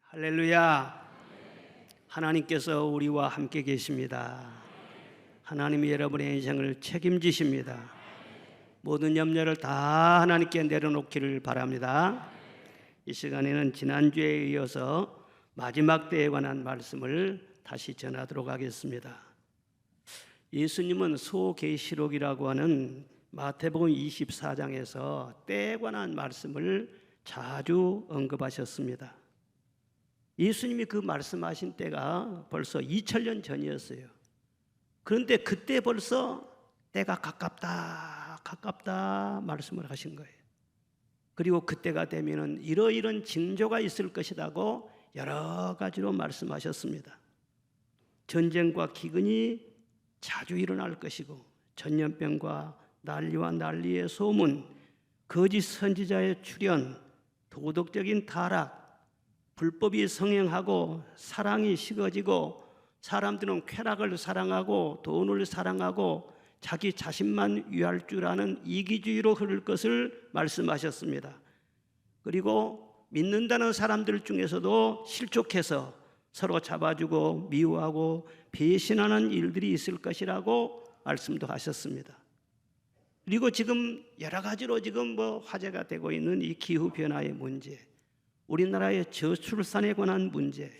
할렐루야. 하나님께서 우리와 함께 계십니다. 하나님이 여러분의 인생을 책임지십니다. 모든 염려를 다 하나님께 내려놓기를 바랍니다. 이 시간에는 지난주에 이어서 마지막 때에 관한 말씀을 다시 전하도록 하겠습니다. 예수님은 소계시록이라고 하는 마태복음 24장에서 때에 관한 말씀을 자주 언급하셨습니다. 예수님이 그 말씀하신 때가 벌써 2000년 전이었어요. 그런데 그때 벌써 때가 가깝다 말씀을 하신 거예요. 그리고 그때가 되면은 이러이런 징조가 있을 것이라고 여러 가지로 말씀하셨습니다. 전쟁과 기근이 자주 일어날 것이고, 전염병과 난리와 난리의 소문, 거짓 선지자의 출현, 도덕적인 타락, 불법이 성행하고 사랑이 식어지고, 사람들은 쾌락을 사랑하고 돈을 사랑하고 자기 자신만 위할 줄 아는 이기주의로 흐를 것을 말씀하셨습니다. 그리고 믿는다는 사람들 중에서도 실족해서 서로 잡아주고 미워하고 배신하는 일들이 있을 것이라고 말씀도 하셨습니다. 그리고 지금 여러 가지로 지금 화제가 되고 있는 이 기후변화의 문제, 우리나라의 저출산에 관한 문제,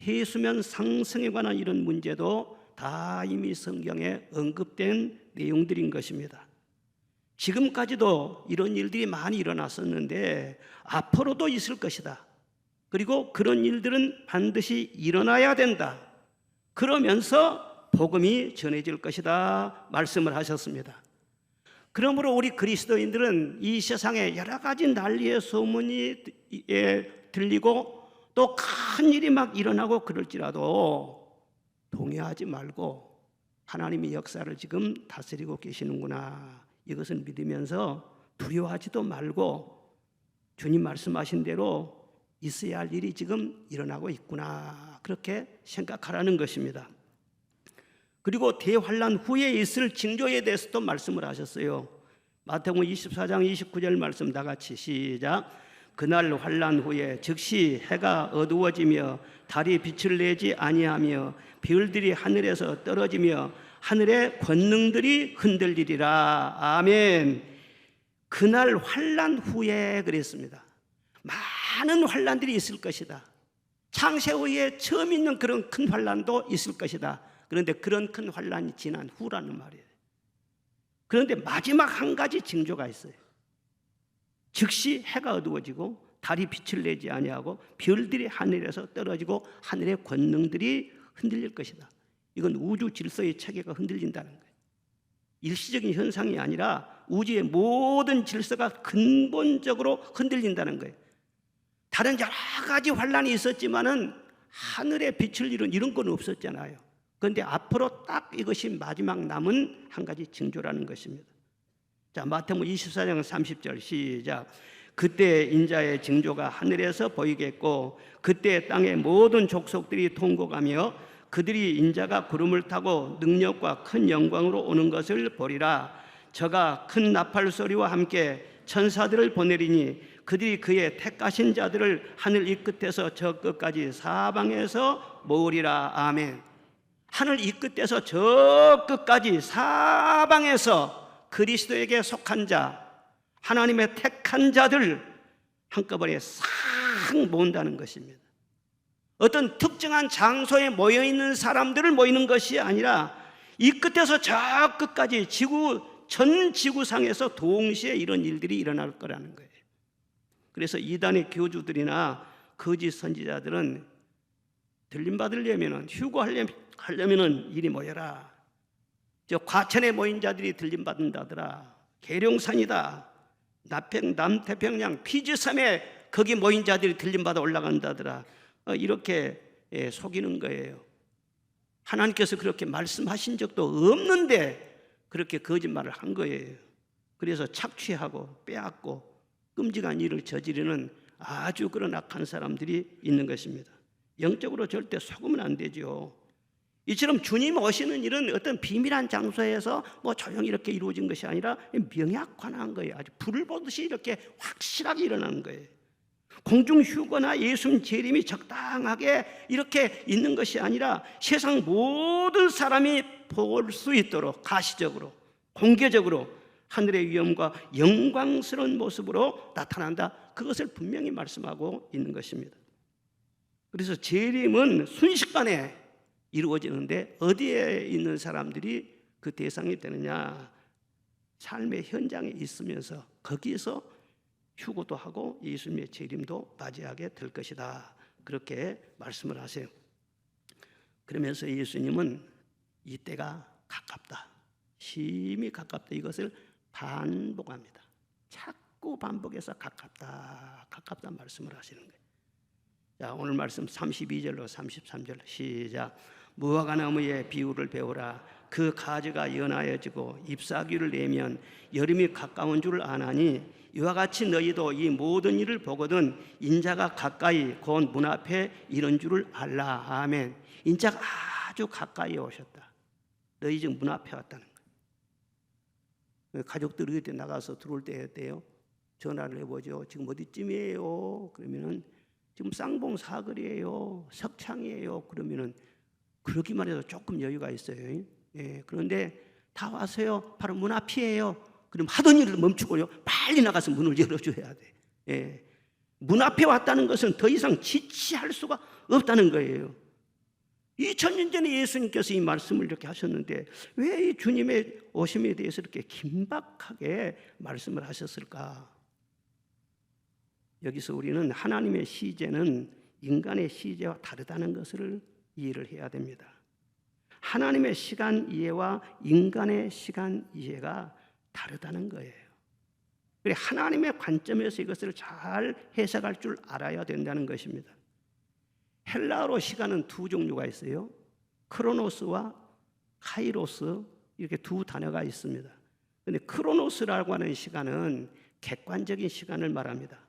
해수면 상승에 관한 이런 문제도 다 이미 성경에 언급된 내용들인 것입니다. 지금까지도 이런 일들이 많이 일어났었는데 앞으로도 있을 것이다. 그리고 그런 일들은 반드시 일어나야 된다. 그러면서 복음이 전해질 것이다 말씀을 하셨습니다. 그러므로 우리 그리스도인들은 이 세상에 여러 가지 난리의 소문이 들리고 또 큰 일이 막 일어나고 그럴지라도 동요하지 말고 하나님의 역사를 지금 다스리고 계시는구나, 이것을 믿으면서 두려워하지도 말고 주님 말씀하신 대로 있어야 할 일이 지금 일어나고 있구나, 그렇게 생각하라는 것입니다. 그리고 대환란 후에 있을 징조에 대해서도 말씀을 하셨어요. 마태복음 24장 29절 말씀 다 같이 시작. 그날 환란 후에 즉시 해가 어두워지며 달이 빛을 내지 아니하며 별들이 하늘에서 떨어지며 하늘의 권능들이 흔들리리라. 아멘. 그날 환란 후에 그랬습니다. 많은 환란들이 있을 것이다. 창세 후에 처음 있는 그런 큰 환란도 있을 것이다. 그런데 그런 큰 환란이 지난 후라는 말이에요. 그런데 마지막 한 가지 징조가 있어요. 즉시 해가 어두워지고 달이 빛을 내지 아니하고 별들이 하늘에서 떨어지고 하늘의 권능들이 흔들릴 것이다. 이건 우주 질서의 체계가 흔들린다는 거예요. 일시적인 현상이 아니라 우주의 모든 질서가 근본적으로 흔들린다는 거예요. 다른 여러 가지 환란이 있었지만은 하늘에 빛을 이룬 건 없었잖아요. 그런데 앞으로 딱 이것이 마지막 남은 한 가지 징조라는 것입니다. 자, 마태복음 24장 30절 시작. 그때 인자의 징조가 하늘에서 보이겠고 그때 땅의 모든 족속들이 통곡하며 그들이 인자가 구름을 타고 능력과 큰 영광으로 오는 것을 보리라. 저가 큰 나팔 소리와 함께 천사들을 보내리니 그들이 그의 택하신 자들을 하늘 이 끝에서 저 끝까지 사방에서 모으리라. 아멘. 하늘 이 끝에서 저 끝까지 사방에서 그리스도에게 속한 자, 하나님의 택한 자들 한꺼번에 싹 모은다는 것입니다. 어떤 특정한 장소에 모여있는 사람들을 모이는 것이 아니라 이 끝에서 저 끝까지 전 지구상에서 동시에 이런 일들이 일어날 거라는 거예요. 그래서 이단의 교주들이나 거짓 선지자들은 들림받으려면, 휴거하려면 이리 모여라. 저 과천에 모인 자들이 들림받는다더라. 계룡산이다. 남태평양 피지섬에 거기 모인 자들이 들림받아 올라간다더라. 이렇게 속이는 거예요. 하나님께서 그렇게 말씀하신 적도 없는데 그렇게 거짓말을 한 거예요. 그래서 착취하고 빼앗고 끔찍한 일을 저지르는 아주 그런 악한 사람들이 있는 것입니다. 영적으로 절대 속으면 안 되죠. 이처럼 주님 오시는 일은 어떤 비밀한 장소에서 조용히 이렇게 이루어진 것이 아니라 명약관한 거예요. 아주 불을 보듯이 이렇게 확실하게 일어나는 거예요. 공중 휴거나 예수님 재림이 적당하게 이렇게 있는 것이 아니라 세상 모든 사람이 볼 수 있도록 가시적으로 공개적으로 하늘의 위엄과 영광스러운 모습으로 나타난다. 그것을 분명히 말씀하고 있는 것입니다. 그래서 재림은 순식간에 이루어지는데 어디에 있는 사람들이 그 대상이 되느냐? 삶의 현장에 있으면서 거기에서 휴고도 하고 예수님의 재림도 맞이하게 될 것이다. 그렇게 말씀을 하세요. 그러면서 예수님은 이때가 가깝다, 심히 가깝다, 이것을 반복합니다. 자꾸 반복해서 가깝다, 가깝다 말씀을 하시는 거예요. 자, 오늘 말씀 32절로 33절 시작. 무화과나무의 비유를 배우라. 그 가지가 연하여지고 잎사귀를 내면 여름이 가까운 줄을 아나니 이와 같이 너희도 이 모든 일을 보거든 인자가 가까이 곧 문 앞에 이런 줄을 알라. 아멘. 인자가 아주 가까이 오셨다. 너희 지금 문 앞에 왔다는 거예요. 가족들이 그때 나가서 들어올 때 했대요. 전화를 해보죠. 지금 어디쯤이에요? 그러면은 지금 쌍봉 사거리예요, 석창이에요. 그러면은 그러기만 해도 조금 여유가 있어요. 예, 그런데 다 와서요. 바로 문 앞이에요. 그럼 하던 일을 멈추고요. 빨리 나가서 문을 열어줘야 돼. 예, 문 앞에 왔다는 것은 더 이상 지체할 수가 없다는 거예요. 2000년 전에 예수님께서 이 말씀을 이렇게 하셨는데 왜 이 주님의 오심에 대해서 이렇게 긴박하게 말씀을 하셨을까? 여기서 우리는 하나님의 시제는 인간의 시제와 다르다는 것을 이해를 해야 됩니다. 하나님의 시간 이해와 인간의 시간 이해가 다르다는 거예요. 하나님의 관점에서 이것을 잘 해석할 줄 알아야 된다는 것입니다. 헬라어로 시간은 두 종류가 있어요. 크로노스와 카이로스, 이렇게 두 단어가 있습니다. 그런데 크로노스라고 하는 시간은 객관적인 시간을 말합니다.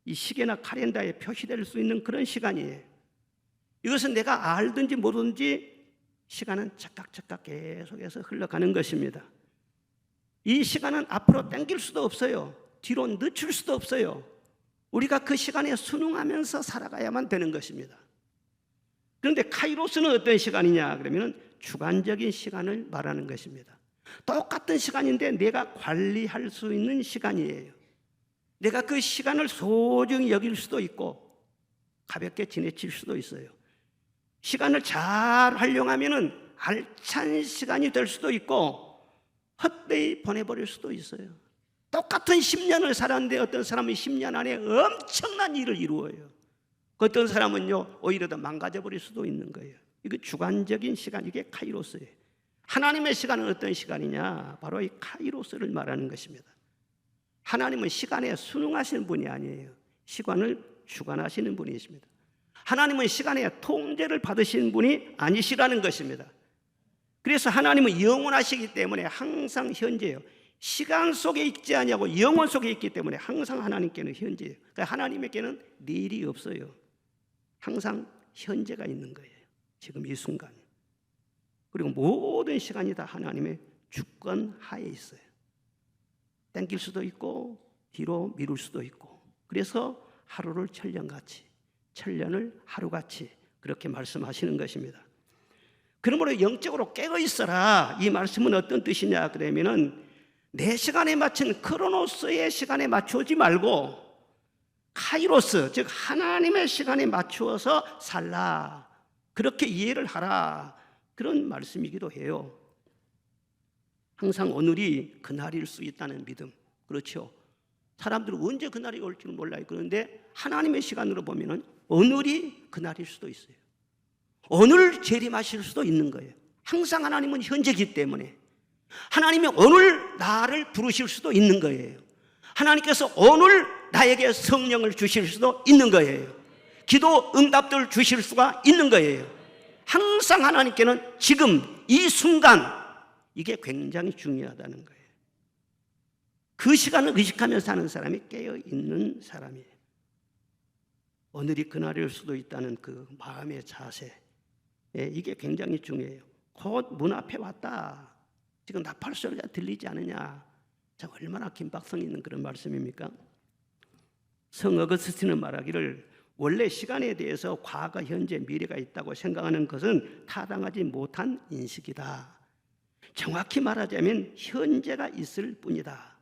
이 시계나 카렌다에 표시될 수 있는 그런 시간이에요. 이것은 내가 알든지 모르든지 시간은 착각착각 계속해서 흘러가는 것입니다. 이 시간은 앞으로 당길 수도 없어요. 뒤로 늦출 수도 없어요. 우리가 그 시간에 순응하면서 살아가야만 되는 것입니다. 그런데 카이로스는 어떤 시간이냐 그러면 주관적인 시간을 말하는 것입니다. 똑같은 시간인데 내가 관리할 수 있는 시간이에요. 내가 그 시간을 소중히 여길 수도 있고 가볍게 지나칠 수도 있어요. 시간을 잘 활용하면 알찬 시간이 될 수도 있고 헛되이 보내버릴 수도 있어요. 똑같은 10년을 살았는데 어떤 사람은 10년 안에 엄청난 일을 이루어요. 어떤 사람은요 오히려 더 망가져버릴 수도 있는 거예요. 이거 주관적인 시간, 이게 카이로스예요. 하나님의 시간은 어떤 시간이냐? 바로 이 카이로스를 말하는 것입니다. 하나님은 시간에 순응하시는 분이 아니에요. 시간을 주관하시는 분이십니다. 하나님은 시간의 통제를 받으시는 분이 아니시라는 것입니다. 그래서 하나님은 영원하시기 때문에 항상 현재예요. 시간 속에 있지 아니하고 영원 속에 있기 때문에 항상 하나님께는 현재예요. 그러니까 하나님에게는 내일이 없어요. 항상 현재가 있는 거예요. 지금 이 순간. 그리고 모든 시간이 다 하나님의 주권 하에 있어요. 땡길 수도 있고 뒤로 미룰 수도 있고. 그래서 하루를 천년같이, 천년을 하루같이 그렇게 말씀하시는 것입니다. 그러므로 영적으로 깨어 있어라. 이 말씀은 어떤 뜻이냐 그러면은 내 시간에 맞춘 크로노스의 시간에 맞추지 말고 카이로스, 즉 하나님의 시간에 맞추어서 살라. 그렇게 이해를 하라. 그런 말씀이기도 해요. 항상 오늘이 그날일 수 있다는 믿음. 그렇죠. 사람들은 언제 그날이 올지는 몰라요. 그런데 하나님의 시간으로 보면은 오늘이 그날일 수도 있어요. 오늘 재림하실 수도 있는 거예요. 항상 하나님은 현재이기 때문에 하나님이 오늘 나를 부르실 수도 있는 거예요. 하나님께서 오늘 나에게 성령을 주실 수도 있는 거예요. 기도 응답들 주실 수가 있는 거예요. 항상 하나님께는 지금 이 순간, 이게 굉장히 중요하다는 거예요. 그 시간을 의식하면서 사는 사람이 깨어있는 사람이에요. 오늘이 그날일 수도 있다는 그 마음의 자세, 이게 굉장히 중요해요. 곧 문 앞에 왔다. 지금 나팔 소리가 들리지 않느냐. 자, 얼마나 긴박성 있는 그런 말씀입니까? 성 어거스틴은 말하기를 원래 시간에 대해서 과거, 현재, 미래가 있다고 생각하는 것은 타당하지 못한 인식이다. 정확히 말하자면 현재가 있을 뿐이다.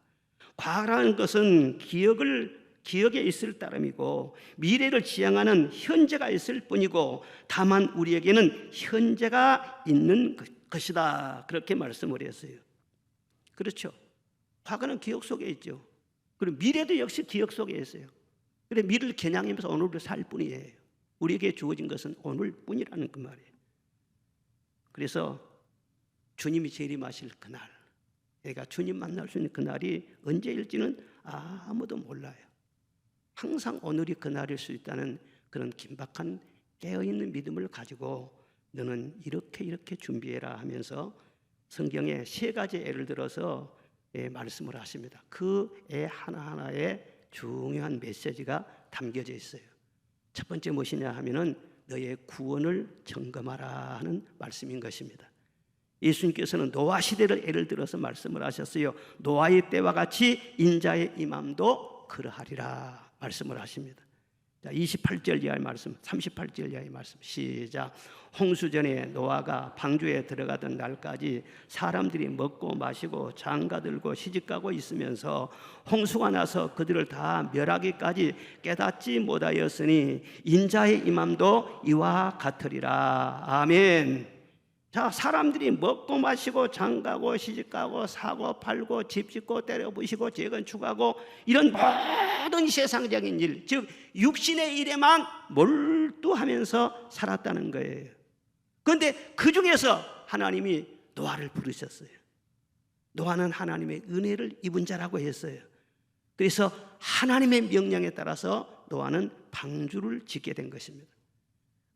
과거라는 것은 기억에 있을 따름이고 미래를 지향하는 현재가 있을 뿐이고 다만 우리에게는 현재가 있는 것이다. 그렇게 말씀을 했어요. 그렇죠. 과거는 기억 속에 있죠. 그리고 미래도 역시 기억 속에 있어요. 그래 미래를 겨냥하면서 오늘을 살 뿐이에요. 우리에게 주어진 것은 오늘뿐이라는 그 말이에요. 그래서 주님이 재림하실 그날, 내가 주님 만날 수 있는 그날이 언제일지는 아무도 몰라요. 항상 오늘이 그날일 수 있다는 그런 긴박한 깨어있는 믿음을 가지고 너는 이렇게 준비해라 하면서 성경에 3가지 예를 들어서 말씀을 하십니다. 그 애 하나하나에 중요한 메시지가 담겨져 있어요. 첫 번째 무엇이냐 하면은 너의 구원을 점검하라 하는 말씀인 것입니다. 예수님께서는 노아 시대를 예를 들어서 말씀을 하셨어요. 노아의 때와 같이 인자의 임함도 그러하리라 말씀을 하십니다. 자, 28절 이하의 말씀, 38절 이하의 말씀 시작. 홍수전에 노아가 방주에 들어가던 날까지 사람들이 먹고 마시고 장가들고 시집가고 있으면서 홍수가 나서 그들을 다 멸하기까지 깨닫지 못하였으니 인자의 임함도 이와 같으리라. 아멘. 자, 사람들이 먹고 마시고 장가고 시집가고 사고 팔고 집 짓고 때려부시고 재건축하고 이런 모든 세상적인 일, 즉 육신의 일에만 몰두하면서 살았다는 거예요. 그런데 그 중에서 하나님이 노아를 부르셨어요. 노아는 하나님의 은혜를 입은 자라고 했어요. 그래서 하나님의 명령에 따라서 노아는 방주를 짓게 된 것입니다.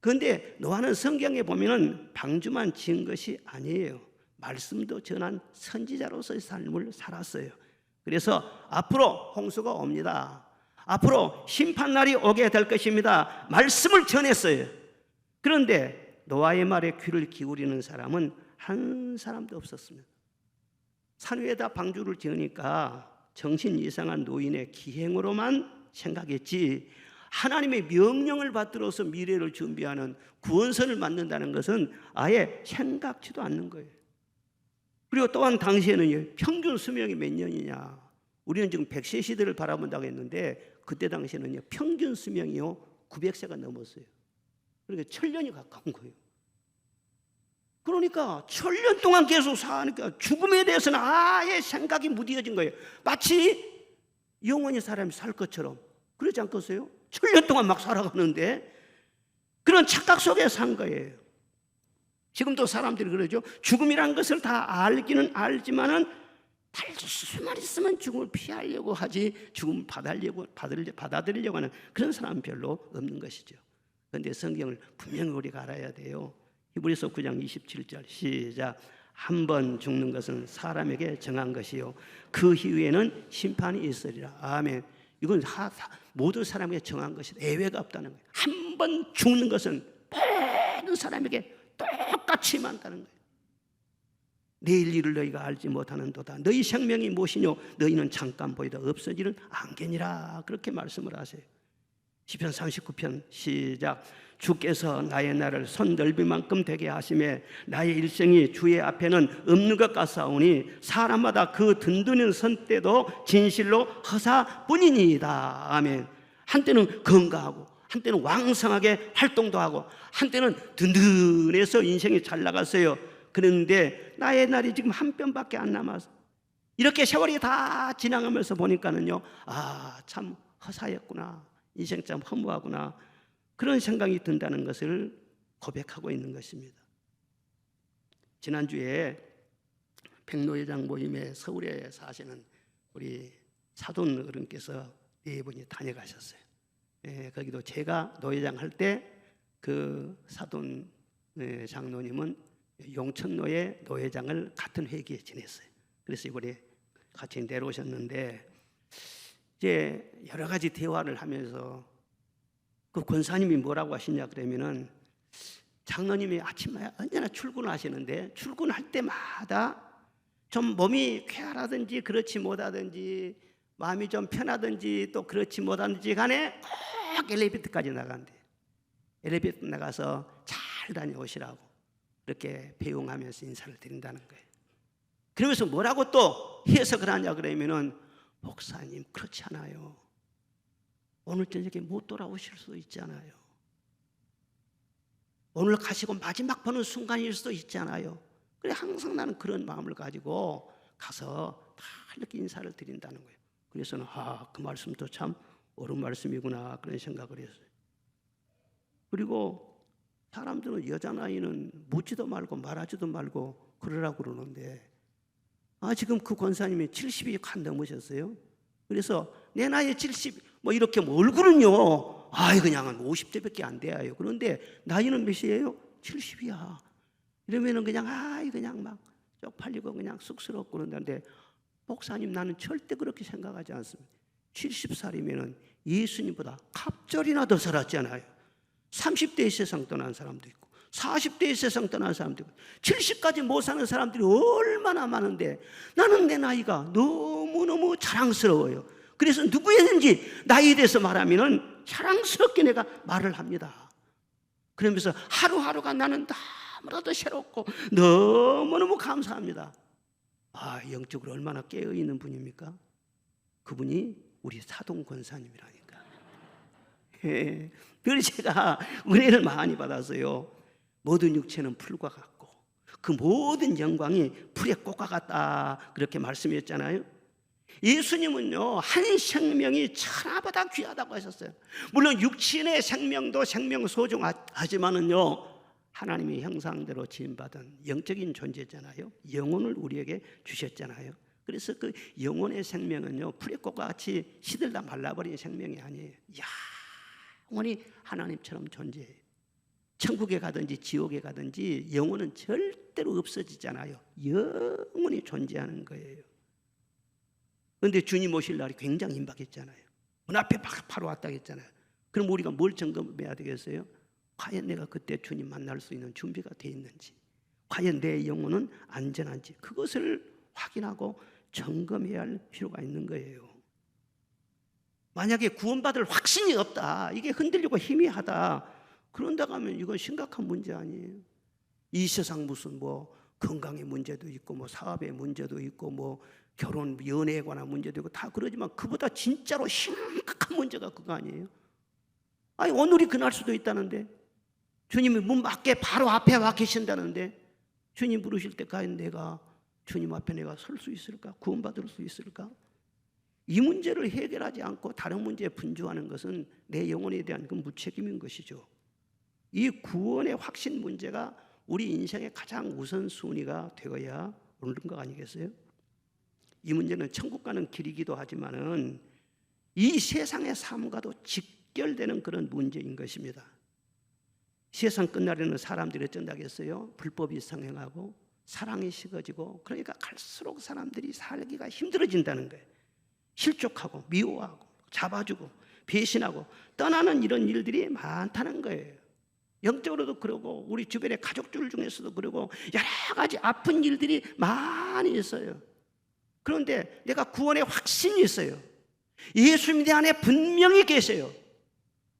그런데 노아는 성경에 보면은 방주만 지은 것이 아니에요. 말씀도 전한 선지자로서의 삶을 살았어요. 그래서 앞으로 홍수가 옵니다. 앞으로 심판날이 오게 될 것입니다. 말씀을 전했어요. 그런데 노아의 말에 귀를 기울이는 사람은 한 사람도 없었습니다. 산 위에다 방주를 지으니까 정신 이상한 노인의 기행으로만 생각했지 하나님의 명령을 받들어서 미래를 준비하는 구원선을 만든다는 것은 아예 생각지도 않는 거예요. 그리고 또한 당시에는 평균 수명이 몇 년이냐, 우리는 지금 100세 시대를 바라본다고 했는데 그때 당시에는 평균 수명이요 900세가 넘었어요. 그러니까 1000년이 가까운 거예요. 그러니까 1000년 동안 계속 사니까 죽음에 대해서는 아예 생각이 무뎌진 거예요. 마치 영원히 사람이 살 것처럼. 그러지 않겠어요? 1000년 동안 막 살아가는데 그런 착각 속에 산 거예요. 지금도 사람들이 그러죠. 죽음이란 것을 다 알기는 알지만은 수만 있으면 죽음을 피하려고 하지 죽음을 받아들이려고 하는 그런 사람은 별로 없는 것이죠. 그런데 성경을 분명히 우리가 알아야 돼요. 히브리서 9장 27절 시작. 한 번 죽는 것은 사람에게 정한 것이요 그 이후에는 심판이 있으리라. 아멘. 이건 모든 사람에게 정한 것이 예외가 없다는 거예요. 한 번 죽는 것은 모든 사람에게 똑같이 임한다는 거예요. 내일 일을 너희가 알지 못하는도다. 너희 생명이 무엇이뇨? 너희는 잠깐 보이다 없어지는 안개니라. 그렇게 말씀을 하세요. 시편 39편 시작. 주께서 나의 날을 손 넓이만큼 되게 하시매 나의 일생이 주의 앞에는 없는 것 같사오니 사람마다 그 든든한 선때도 진실로 허사뿐이니이다. 아멘. 한때는 건강하고 한때는 왕성하게 활동도 하고 한때는 든든해서 인생이 잘 나갔어요. 그런데 나의 날이 지금 한 뼘밖에 안 남았어. 이렇게 세월이 다 지나가면서 보니까는요, 참 허사였구나. 인생 참 허무하구나. 그런 생각이 든다는 것을 고백하고 있는 것입니다. 지난주에 백노회장 모임에 서울에 사시는 우리 사돈 어른께서 4분이 다녀가셨어요. 거기도 제가 노회장 할 때 그 사돈 장로님은 용천로의 노회장을 같은 회기에 지냈어요. 그래서 이번에 같이 내려오셨는데 이제 여러 가지 대화를 하면서 그 권사님이 뭐라고 하시냐 그러면은 장로님이 아침에 언제나 출근하시는데 출근할 때마다 좀 몸이 쾌활하든지 그렇지 못하든지 마음이 좀 편하든지 또 그렇지 못하든지 간에 꼭 엘리베이터까지 나간대. 엘리베이터 나가서 잘 다녀오시라고 이렇게 배웅하면서 인사를 드린다는 거예요. 그러면서 뭐라고 또 해석을 하냐 그러면은, 목사님 그렇지 않아요. 오늘 저녁에 못 돌아오실 수도 있잖아요. 오늘 가시고 마지막 보는 순간일 수도 있잖아요. 그래 항상 나는 그런 마음을 가지고 가서 다 이렇게 인사를 드린다는 거예요. 그래서는 그 말씀도 참 옳은 말씀이구나 그런 생각을 했어요. 그리고 사람들은 여자 나이는 묻지도 말고 말하지도 말고 그러라고 그러는데, 지금 그 권사님이 70이 간 넘으셨어요. 그래서 내 나이 70 뭐 이렇게 얼굴은요 그냥 50대밖에 안 돼요. 그런데 나이는 몇이에요? 70이야. 이러면은 그냥 막 쪽팔리고 그냥 쑥스럽고 그런다는데, 목사님 나는 절대 그렇게 생각하지 않습니다. 70살이면은 예수님보다 갑절이나 더 살았잖아요. 30대에 세상 떠난 사람도 있고 40대에 세상 떠난 사람도 있고 70까지 못 사는 사람들이 얼마나 많은데, 나는 내 나이가 너무너무 자랑스러워요. 그래서 누구였는지 나이에 대해서 말하면은 자랑스럽게 내가 말을 합니다. 그러면서 하루하루가 나는 너무나도 새롭고 너무너무 감사합니다. 영적으로 얼마나 깨어있는 분입니까? 그분이 우리 사동 권사님이라니까. 그래서 제가 은혜를 많이 받았어요. 모든 육체는 풀과 같고 그 모든 영광이 풀의 꽃과 같다 그렇게 말씀했잖아요. 예수님은요 한 생명이 천하보다 귀하다고 하셨어요. 물론 육신의 생명도 생명 소중하지만은요 하나님의 형상대로 지음받은 영적인 존재잖아요. 영혼을 우리에게 주셨잖아요. 그래서 그 영혼의 생명은요 풀의 꽃과 같이 시들다 말라버린 생명이 아니에요. 영원히 하나님처럼 존재해요. 천국에 가든지 지옥에 가든지 영혼은 절대로 없어지잖아요. 영원히 존재하는 거예요. 그런데 주님 오실 날이 굉장히 임박했잖아요. 문 앞에 바로 왔다 했잖아요. 그럼 우리가 뭘 점검해야 되겠어요? 과연 내가 그때 주님 만날 수 있는 준비가 돼 있는지, 과연 내 영혼은 안전한지, 그것을 확인하고 점검해야 할 필요가 있는 거예요. 만약에 구원받을 확신이 없다, 이게 흔들리고 희미하다, 그런다고 하면 이건 심각한 문제 아니에요. 이 세상 무슨 건강의 문제도 있고 사업의 문제도 있고 결혼 연애에 관한 문제도 있고 다 그러지만, 그보다 진짜로 심각한 문제가 그거 아니에요? 오늘이 그날 수도 있다는데, 주님이 문 밖에 바로 앞에 와 계신다는데, 주님 부르실 때 과연 내가 주님 앞에 내가 설 수 있을까? 구원받을 수 있을까? 이 문제를 해결하지 않고 다른 문제에 분주하는 것은 내 영혼에 대한 그 무책임인 것이죠. 이 구원의 확신 문제가 우리 인생의 가장 우선순위가 되어야 오는 거 아니겠어요? 이 문제는 천국 가는 길이기도 하지만은 이 세상의 삶과도 직결되는 그런 문제인 것입니다. 세상 끝날에는 사람들이 어쩐다겠어요? 불법이 성행하고 사랑이 식어지고, 그러니까 갈수록 사람들이 살기가 힘들어진다는 거예요. 실족하고 미워하고 잡아주고 배신하고 떠나는 이런 일들이 많다는 거예요. 영적으로도 그러고 우리 주변의 가족들 중에서도 그러고 여러 가지 아픈 일들이 많이 있어요. 그런데 내가 구원의 확신이 있어요. 예수님 내 안에 분명히 계세요.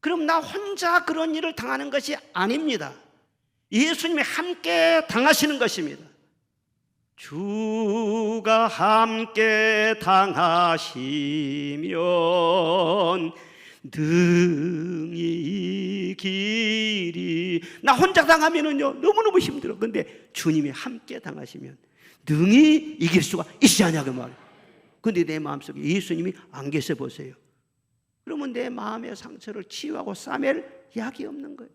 그럼 나 혼자 그런 일을 당하는 것이 아닙니다. 예수님이 함께 당하시는 것입니다. 주가 함께 당하시면 능히 길이, 나 혼자 당하면은요 너무너무 힘들어. 근데 주님이 함께 당하시면 능히 이길 수가 있지 않냐 그 말이에요. 근데 내 마음속에 예수님이 안 계셔 보세요. 그러면 내 마음의 상처를 치유하고 싸맬 약이 없는 거예요.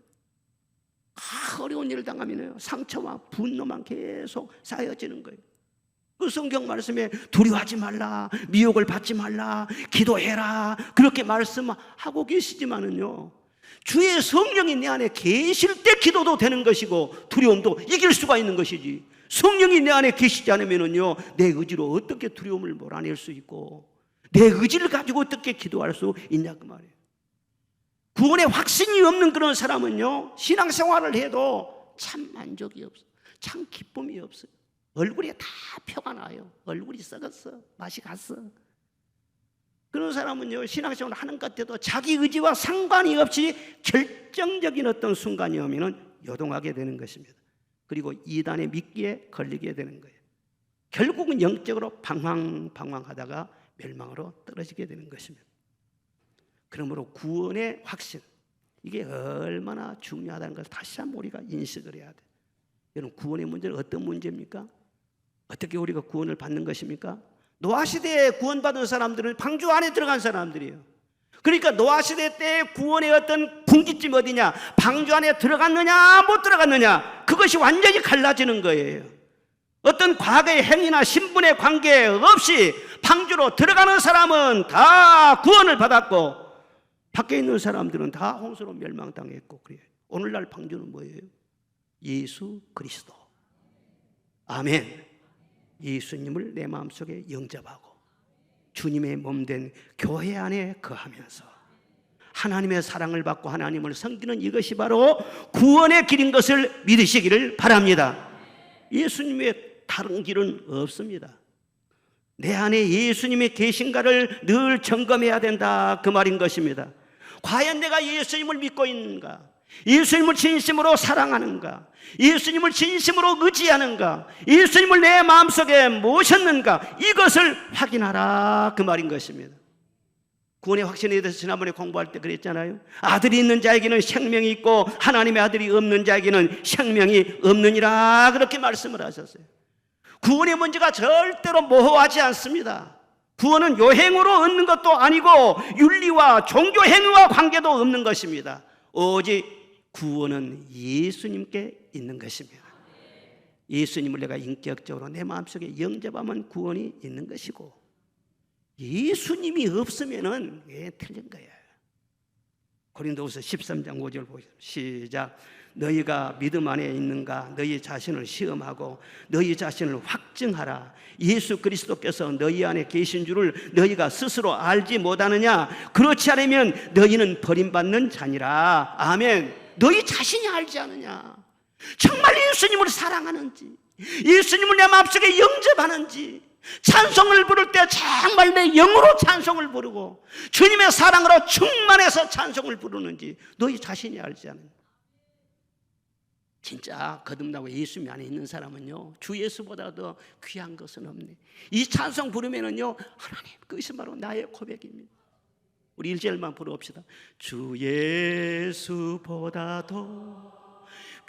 어려운 일을 당하면요 상처와 분노만 계속 쌓여지는 거예요. 그 성경 말씀에 두려워하지 말라, 미혹을 받지 말라, 기도해라 그렇게 말씀하고 계시지만은요, 주의 성령이 내 안에 계실 때 기도도 되는 것이고 두려움도 이길 수가 있는 것이지, 성령이 내 안에 계시지 않으면은요 내 의지로 어떻게 두려움을 몰아낼 수 있고 내 의지를 가지고 어떻게 기도할 수 있냐 그 말이에요. 구원의 확신이 없는 그런 사람은요 신앙생활을 해도 참 만족이 없어, 참 기쁨이 없어요. 얼굴에 다 표가 나요. 얼굴이 썩었어, 맛이 갔어. 그런 사람은요, 신앙생활을 하는 것 같아도 자기 의지와 상관이 없이 결정적인 어떤 순간이 오면은 요동하게 되는 것입니다. 그리고 이단의 미끼에 걸리게 되는 거예요. 결국은 영적으로 방황하다가 멸망으로 떨어지게 되는 것입니다. 그러므로 구원의 확신, 이게 얼마나 중요하다는 것을 다시 한번 우리가 인식을 해야 돼요. 여러분, 구원의 문제는 어떤 문제입니까? 어떻게 우리가 구원을 받는 것입니까? 노아시대에 구원받은 사람들은 방주 안에 들어간 사람들이에요. 그러니까 노아시대 때 구원의 어떤 분기점이 어디냐? 방주 안에 들어갔느냐 못 들어갔느냐, 그것이 완전히 갈라지는 거예요. 어떤 과거의 행위나 신분의 관계 없이 방주로 들어가는 사람은 다 구원을 받았고, 밖에 있는 사람들은 다 홍수로 멸망당했고 그래요. 오늘날 방주는 뭐예요? 예수 그리스도. 아멘. 예수님을 내 마음속에 영접하고 주님의 몸된 교회 안에 거하면서 하나님의 사랑을 받고 하나님을 섬기는 이것이 바로 구원의 길인 것을 믿으시기를 바랍니다. 예수님의 다른 길은 없습니다. 내 안에 예수님이 계신가를 늘 점검해야 된다, 그 말인 것입니다. 과연 내가 예수님을 믿고 있는가? 예수님을 진심으로 사랑하는가? 예수님을 진심으로 의지하는가? 예수님을 내 마음속에 모셨는가? 이것을 확인하라, 그 말인 것입니다. 구원의 확신에 대해서 지난번에 공부할 때 그랬잖아요. 아들이 있는 자에게는 생명이 있고 하나님의 아들이 없는 자에게는 생명이 없느니라, 그렇게 말씀을 하셨어요. 구원의 문제가 절대로 모호하지 않습니다. 구원은 요행으로 얻는 것도 아니고 윤리와 종교 행위와 관계도 없는 것입니다. 오직 구원은 예수님께 있는 것입니다. 예수님을 내가 인격적으로 내 마음속에 영접하면 구원이 있는 것이고, 예수님이 없으면은 틀린 거예요. 고린도후서 13장 5절 보시죠. 시작. 너희가 믿음 안에 있는가? 너희 자신을 시험하고 너희 자신을 확증하라. 예수 그리스도께서 너희 안에 계신 줄을 너희가 스스로 알지 못하느냐? 그렇지 않으면 너희는 버림받는 자니라. 아멘. 너희 자신이 알지 않느냐? 정말 예수님을 사랑하는지, 예수님을 내 마음속에 영접하는지, 찬송을 부를 때 정말 내 영으로 찬송을 부르고 주님의 사랑으로 충만해서 찬송을 부르는지 너희 자신이 알지 않느냐? 진짜 거듭나고 예수님 안에 있는 사람은요, 주 예수보다 더 귀한 것은 없네. 이 찬송 부르면은요, 하나님, 그것이 바로 나의 고백입니다. 우리 1절만 부르봅시다. 주 예수보다도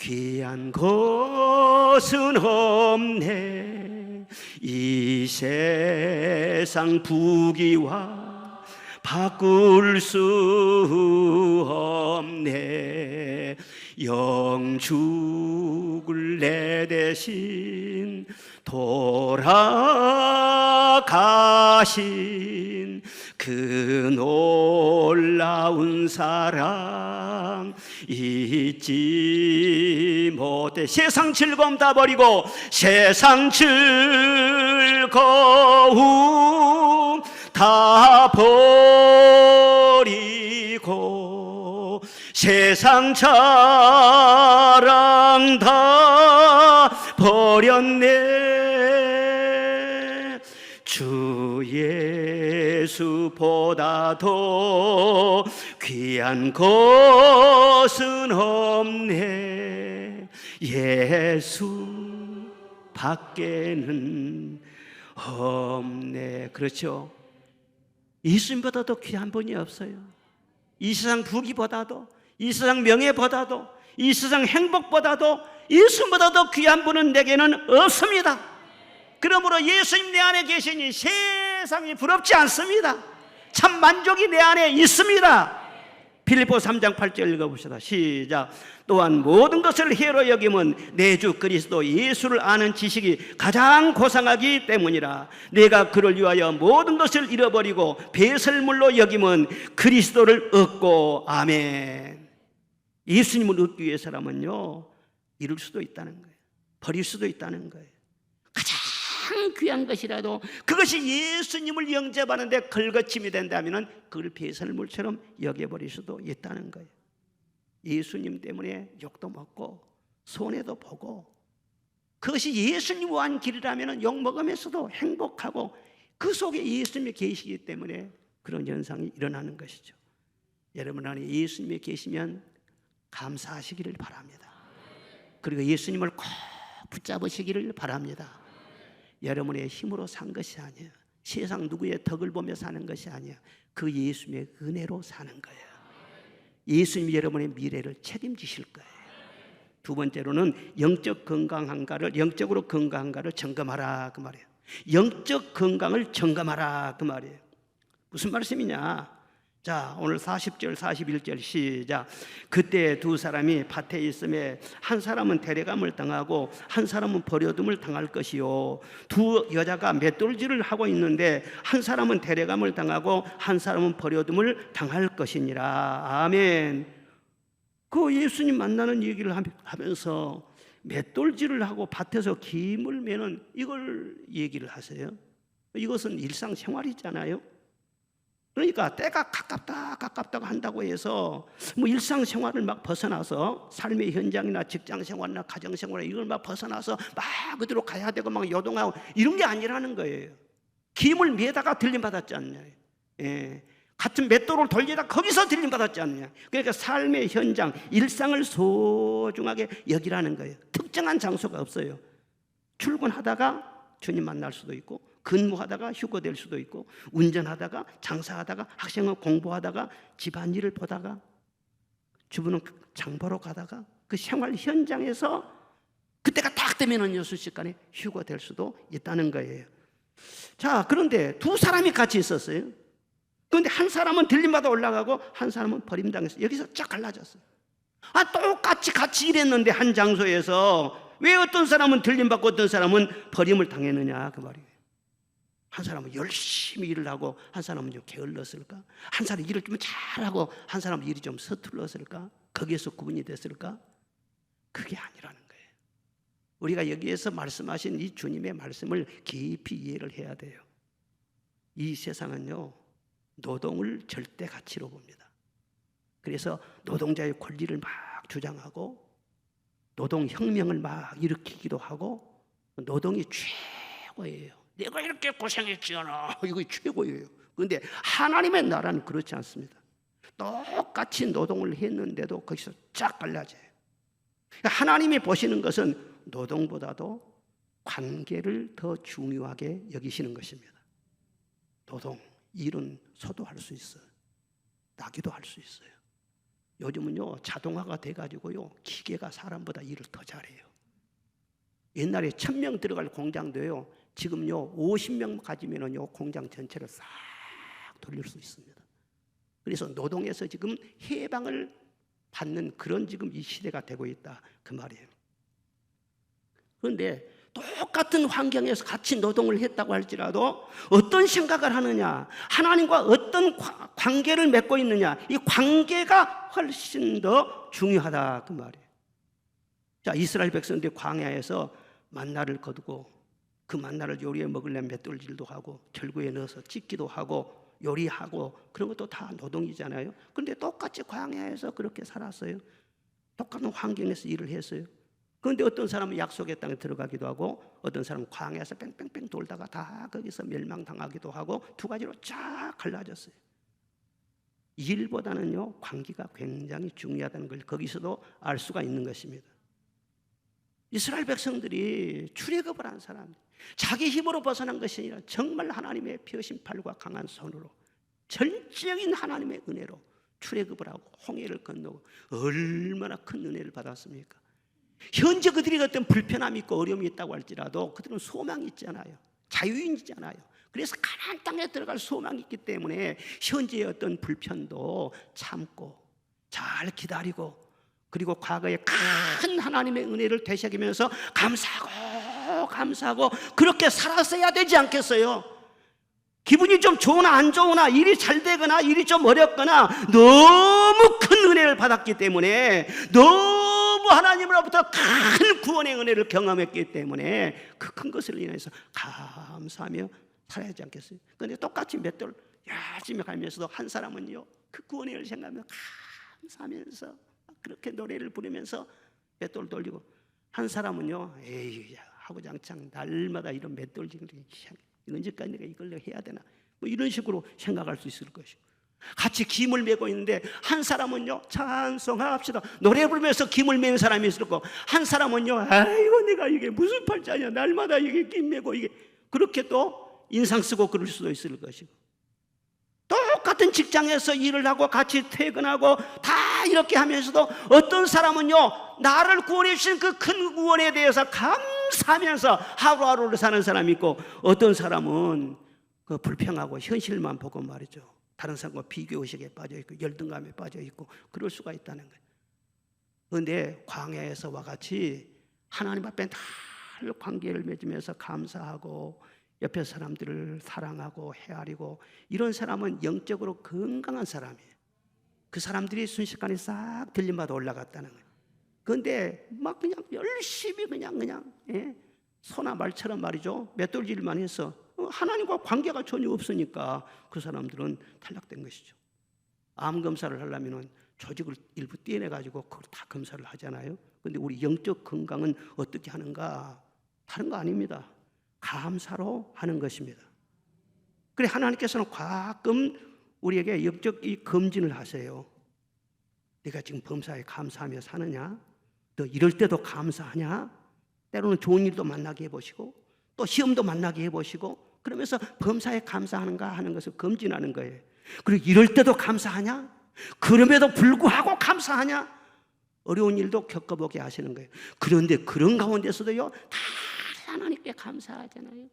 귀한 것은 없네. 이 세상 부귀와 바꿀 수 없네. 영죽을 내 대신 돌아가신 그 놀라운 사랑 잊지 못해. 세상 즐거움 다 버리고, 세상 즐거움 다 버리고, 세상 자랑 다 버렸네. 주 예수보다도 귀한 것은 없네. 예수 밖에는 없네. 그렇죠? 예수님보다도 귀한 분이 없어요. 이 세상 부귀보다도, 이 세상 명예보다도, 이 세상 행복보다도, 예수님보다도 귀한 분은 내게는 없습니다. 그러므로 예수님 내 안에 계시니 세상이 부럽지 않습니다. 참 만족이 내 안에 있습니다. 빌립보 3장 8절 읽어봅시다. 시작. 또한 모든 것을 희로 여김은 내 주 그리스도 예수를 아는 지식이 가장 고상하기 때문이라. 내가 그를 위하여 모든 것을 잃어버리고 배설물로 여김은 그리스도를 얻고. 아멘. 예수님을 얻기 위해서라면요, 잃을 수도 있다는 거예요. 버릴 수도 있다는 거예요. 가장 귀한 것이라도 그것이 예수님을 영접하는데 걸거침이 된다면 그걸 배설물처럼 여겨버릴 수도 있다는 거예요. 예수님 때문에 욕도 먹고 손해도 보고, 그것이 예수님 위한 길이라면 욕 먹으면서도 행복하고 그 속에 예수님이 계시기 때문에 그런 현상이 일어나는 것이죠. 여러분 안에 예수님이 계시면 감사하시기를 바랍니다. 그리고 예수님을 꼭 붙잡으시기를 바랍니다. 여러분의 힘으로 산 것이 아니에요. 세상 누구의 덕을 보며 사는 것이 아니에요. 그 예수님의 은혜로 사는 거예요. 예수님이 여러분의 미래를 책임지실 거예요. 두 번째로는 영적으로 건강한가를 점검하라 그 말이에요. 영적 건강을 점검하라 그 말이에요. 무슨 말씀이냐? 자, 오늘 40절 41절 시작. 그때 두 사람이 밭에 있음에 한 사람은 데려감을 당하고 한 사람은 버려둠을 당할 것이요, 두 여자가 맷돌질을 하고 있는데 한 사람은 데려감을 당하고 한 사람은 버려둠을 당할 것이니라. 아멘. 그 예수님 만나는 얘기를 하면서 맷돌질을 하고 밭에서 김을 매는 이걸 얘기를 하세요. 이것은 일상생활이잖아요. 그러니까 때가 가깝다고 한다고 해서 뭐 일상생활을 막 벗어나서 삶의 현장이나 직장생활이나 가정생활 이걸 막 벗어나서 막 그대로 가야 되고 막 요동하고 이런 게 아니라는 거예요. 김을 매다가 들림받았지 않냐. 예. 같은 맷돌을 돌리다 거기서 들림받았지 않느냐. 그러니까 삶의 현장, 일상을 소중하게 여기라는 거예요. 특정한 장소가 없어요. 출근하다가 주님 만날 수도 있고, 근무하다가 휴거될 수도 있고, 운전하다가 장사하다가 학생을 공부하다가 집안일을 보다가 주부는 장 보러 가다가 그 생활 현장에서 그때가 딱 되면은 6시간에 휴거될 수도 있다는 거예요. 자, 그런데 두 사람이 같이 있었어요. 그런데 한 사람은 들림받아 올라가고 한 사람은 버림당했어요. 여기서 쫙 갈라졌어요. 똑같이 같이 일했는데 한 장소에서 왜 어떤 사람은 들림받고 어떤 사람은 버림을 당했느냐 그 말이에요. 한 사람은 열심히 일을 하고 한 사람은 좀 게을렀을까? 한 사람은 일을 좀 잘하고 한 사람은 일이 좀 서툴렀을까? 거기에서 구분이 됐을까? 그게 아니라는 거예요. 우리가 여기에서 말씀하신 이 주님의 말씀을 깊이 이해를 해야 돼요. 이 세상은요, 노동을 절대 가치로 봅니다. 그래서 노동자의 권리를 막 주장하고 노동혁명을 막 일으키기도 하고 노동이 최고예요. 내가 이렇게 고생했잖아. 이거 최고예요. 그런데 하나님의 나라는 그렇지 않습니다. 똑같이 노동을 했는데도 거기서 쫙 갈라져요. 하나님이 보시는 것은 노동보다도 관계를 더 중요하게 여기시는 것입니다. 노동, 일은 소도할 수 있어요. 나기도 할 수 있어요. 요즘은요 자동화가 돼가지고요 기계가 사람보다 일을 더 잘해요. 옛날에 1000명 들어갈 공장도요 지금요 50명 가지면은요 공장 전체를 싹 돌릴 수 있습니다. 그래서 노동에서 지금 해방을 받는 그런 지금 이 시대가 되고 있다 그 말이에요. 그런데 똑같은 환경에서 같이 노동을 했다고 할지라도 어떤 생각을 하느냐, 하나님과 어떤 관계를 맺고 있느냐, 이 관계가 훨씬 더 중요하다 그 말이에요. 자, 이스라엘 백성들이 광야에서 만나를 거두고 그 만나를 요리해 먹으려면 맷돌질도 하고 절구에 넣어서 찢기도 하고 요리하고 그런 것도 다 노동이잖아요. 그런데 똑같이 광야에서 그렇게 살았어요. 똑같은 환경에서 일을 했어요. 그런데 어떤 사람은 약속의 땅에 들어가기도 하고 어떤 사람은 광야에서 뺑뺑뺑 돌다가 다 거기서 멸망당하기도 하고 두 가지로 쫙 갈라졌어요. 일보다는요 관계가 굉장히 중요하다는 걸 거기서도 알 수가 있는 것입니다. 이스라엘 백성들이 출애굽을 한 사람, 자기 힘으로 벗어난 것이 아니라 정말 하나님의 펴신 팔과 강한 손으로 전적인 하나님의 은혜로 출애굽을 하고 홍해를 건너고 얼마나 큰 은혜를 받았습니까? 현재 그들이 어떤 불편함이 있고 어려움이 있다고 할지라도 그들은 소망이 있잖아요. 자유인이잖아요. 그래서 가나안 땅에 들어갈 소망이 있기 때문에 현재의 어떤 불편도 참고 잘 기다리고 그리고 과거의 큰 하나님의 은혜를 되새기면서 감사하고 그렇게 살았어야 되지 않겠어요? 기분이 좀 좋으나 안 좋으나 일이 잘 되거나 일이 좀 어렵거나 너무 큰 은혜를 받았기 때문에 너무 하나님으로부터 큰 구원의 은혜를 경험했기 때문에 그 큰 것을 인해서 감사하며 살아야 하지 않겠어요? 그런데 똑같이 맷돌 열심히 갈면서도 한 사람은요 그 구원의 은혜를 생각하며 감사하면서 그렇게 노래를 부르면서 맷돌 돌리고 한 사람은요 에이 하고장창 날마다 이런 맷돌질을 언제까지 내가 이걸 해야 되나 뭐 이런 식으로 생각할 수 있을 것이고, 같이 김을 메고 있는데 한 사람은요 찬송합시다 노래 부르면서 김을 메는 사람이 있을 거고, 한 사람은요 아이고 내가 이게 무슨 팔자냐 날마다 이게 김 메고 이게, 그렇게 또 인상 쓰고 그럴 수도 있을 것이고, 똑같은 직장에서 일을 하고 같이 퇴근하고 다 이렇게 하면서도 어떤 사람은요 나를 구원해 주신 그 큰 구원에 대해서 감사하면서 하루하루를 사는 사람이 있고, 어떤 사람은 그 불평하고 현실만 보고 말이죠 다른 사람과 비교의식에 빠져있고 열등감에 빠져있고 그럴 수가 있다는 거예요. 그런데 광야에서와 같이 하나님 앞에 늘 관계를 맺으면서 감사하고 옆에 사람들을 사랑하고 헤아리고, 이런 사람은 영적으로 건강한 사람이에요. 그 사람들이 순식간에 싹 들림받아 올라갔다는 거예요. 그런데 막 그냥 열심히 그냥 소나 말처럼 말이죠 맷돌질만 해서 하나님과 관계가 전혀 없으니까 그 사람들은 탈락된 것이죠. 암 검사를 하려면 조직을 일부 떼내가지고 그걸 다 검사를 하잖아요. 그런데 우리 영적 건강은 어떻게 하는가? 다른 거 아닙니다. 감사로 하는 것입니다. 그래 하나님께서는 가끔 우리에게 영적 이 검진을 하세요. 네가 지금 범사에 감사하며 사느냐? 너 이럴 때도 감사하냐? 때로는 좋은 일도 만나게 해보시고 또 시험도 만나게 해보시고, 그러면서 범사에 감사하는가 하는 것을 검진하는 거예요. 그리고 이럴 때도 감사하냐? 그럼에도 불구하고 감사하냐? 어려운 일도 겪어보게 하시는 거예요. 그런데 그런 가운데서도요 다 하나님께 감사하잖아요.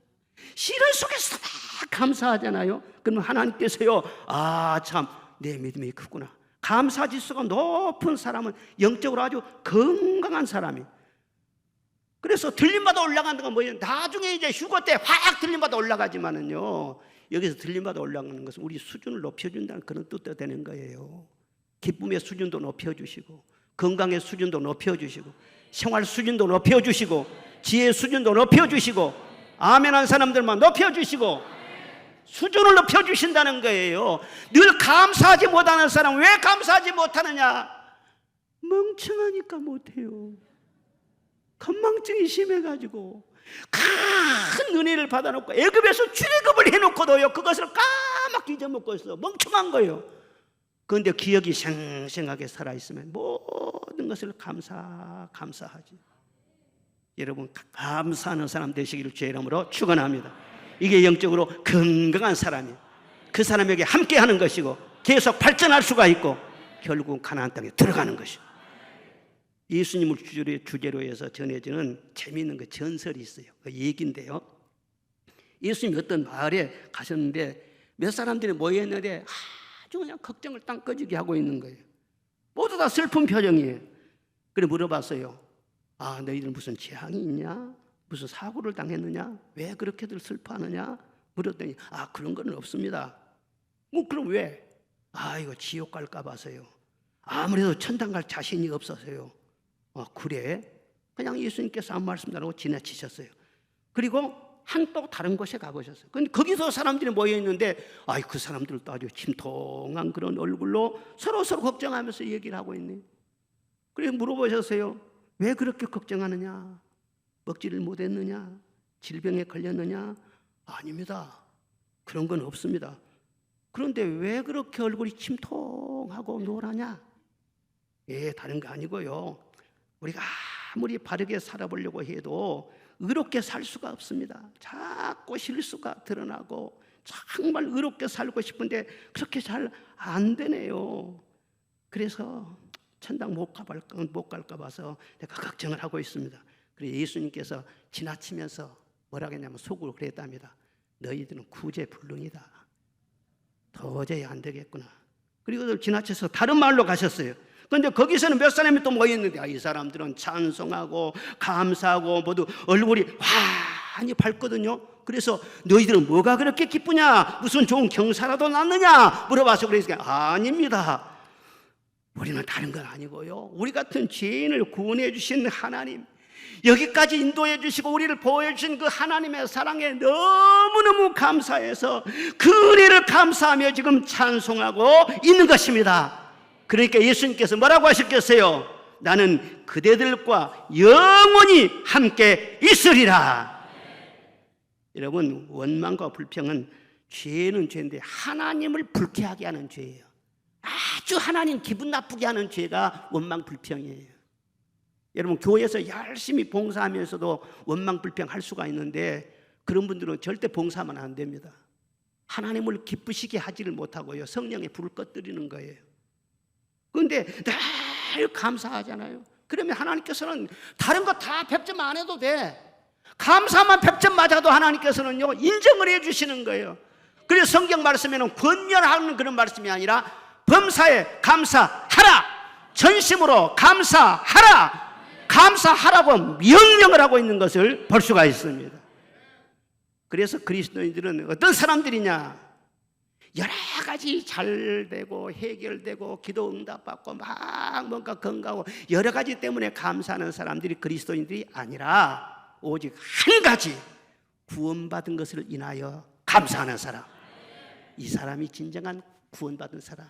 시련 속에서 다 감사하잖아요. 그러면 하나님께서요 아 참 내 믿음이 크구나. 감사 지수가 높은 사람은 영적으로 아주 건강한 사람이. 그래서 들림받아 올라가는 건 뭐예요? 나중에 이제 휴거 때 확 들림받아 올라가지만은요, 여기서 들림받아 올라가는 것은 우리 수준을 높여준다는 그런 뜻도 되는 거예요. 기쁨의 수준도 높여주시고 건강의 수준도 높여주시고 생활 수준도 높여주시고 지혜의 수준도 높여주시고 아멘한 사람들만 높여주시고 수준을 높여주신다는 거예요. 늘 감사하지 못하는 사람, 왜 감사하지 못하느냐? 멍청하니까 못해요. 건망증이 심해가지고 큰 은혜를 받아놓고 애굽에서 출애굽을 해놓고도요 그것을 까맣게 잊어먹고 있어. 멍청한 거예요. 그런데 기억이 생생하게 살아있으면 모든 것을 감사하지. 여러분 감사하는 사람 되시기를 주의 이름으로 축원합니다. 이게 영적으로 건강한 사람이에요. 그 사람에게 함께하는 것이고 계속 발전할 수가 있고 결국 가나안 땅에 들어가는 것이고, 예수님을 주제로 해서 전해지는 재미있는 그 전설이 있어요. 그 얘기인데요, 예수님이 어떤 마을에 가셨는데 몇 사람들이 모여있는데 아주 그냥 걱정을 땅 꺼지게 하고 있는 거예요. 모두 다 슬픈 표정이에요. 그래 물어봤어요. 아 너희들 무슨 재앙이 있냐? 무슨 사고를 당했느냐? 왜 그렇게들 슬퍼하느냐? 물었더니 아 그런 건 없습니다. 그럼 왜? 아 이거 지옥 갈까 봐서요. 아무래도 천당 갈 자신이 없어서요. 그래? 그냥 예수님께서 아무 말씀 안 하고 지나치셨어요. 그리고 또 다른 곳에 가보셨어요. 근데 거기서 사람들이 모여있는데 그 사람들도 아주 침통한 그런 얼굴로 서로 걱정하면서 얘기를 하고 있네. 그래서 물어보셨어요. 왜 그렇게 걱정하느냐? 먹지를 못했느냐? 질병에 걸렸느냐? 아닙니다. 그런 건 없습니다. 그런데 왜 그렇게 얼굴이 침통하고 노라냐? 다른 거 아니고요, 우리가 아무리 바르게 살아보려고 해도 의롭게 살 수가 없습니다. 자꾸 실수가 드러나고 정말 의롭게 살고 싶은데 그렇게 잘 안 되네요. 그래서 천당 못 갈까 봐서 내가 걱정을 하고 있습니다. 그래서 예수님께서 지나치면서 뭐라고 했냐면 속으로 그랬답니다. 너희들은 구제불능이다. 도저히 안 되겠구나. 그리고 지나쳐서 다른 마을로 가셨어요. 그런데 거기서는 몇 사람이 또 모였는데 이 사람들은 찬송하고 감사하고 모두 얼굴이 환히 밝거든요. 그래서 너희들은 뭐가 그렇게 기쁘냐? 무슨 좋은 경사라도 났느냐? 물어봐서 그러니까 아닙니다. 우리는 다른 건 아니고요, 우리 같은 죄인을 구원해 주신 하나님, 여기까지 인도해 주시고 우리를 보호해 주신 그 하나님의 사랑에 너무너무 감사해서 그 은혜를 감사하며 지금 찬송하고 있는 것입니다. 그러니까 예수님께서 뭐라고 하셨겠어요? 나는 그대들과 영원히 함께 있으리라. 여러분 원망과 불평은 죄는 죄인데 하나님을 불쾌하게 하는 죄예요. 아주 하나님 기분 나쁘게 하는 죄가 원망불평이에요. 여러분, 교회에서 열심히 봉사하면서도 원망불평할 수가 있는데 그런 분들은 절대 봉사하면 안 됩니다. 하나님을 기쁘시게 하지를 못하고요, 성령의 불을 꺼뜨리는 거예요. 그런데 늘 감사하잖아요. 그러면 하나님께서는 다른 거 다 100점 안 해도 돼. 감사만 100점 맞아도 하나님께서는요 인정을 해주시는 거예요. 그래서 성경 말씀에는 권면하는 그런 말씀이 아니라 범사에 감사하라, 전심으로 감사하라, 감사하라고 명령을 하고 있는 것을 볼 수가 있습니다. 그래서 그리스도인들은 어떤 사람들이냐? 여러 가지 잘 되고 해결되고 기도 응답받고 막 뭔가 건강하고 여러 가지 때문에 감사하는 사람들이 그리스도인들이 아니라 오직 한 가지, 구원받은 것을 인하여 감사하는 사람. 이 사람이 진정한 구원받은 사람,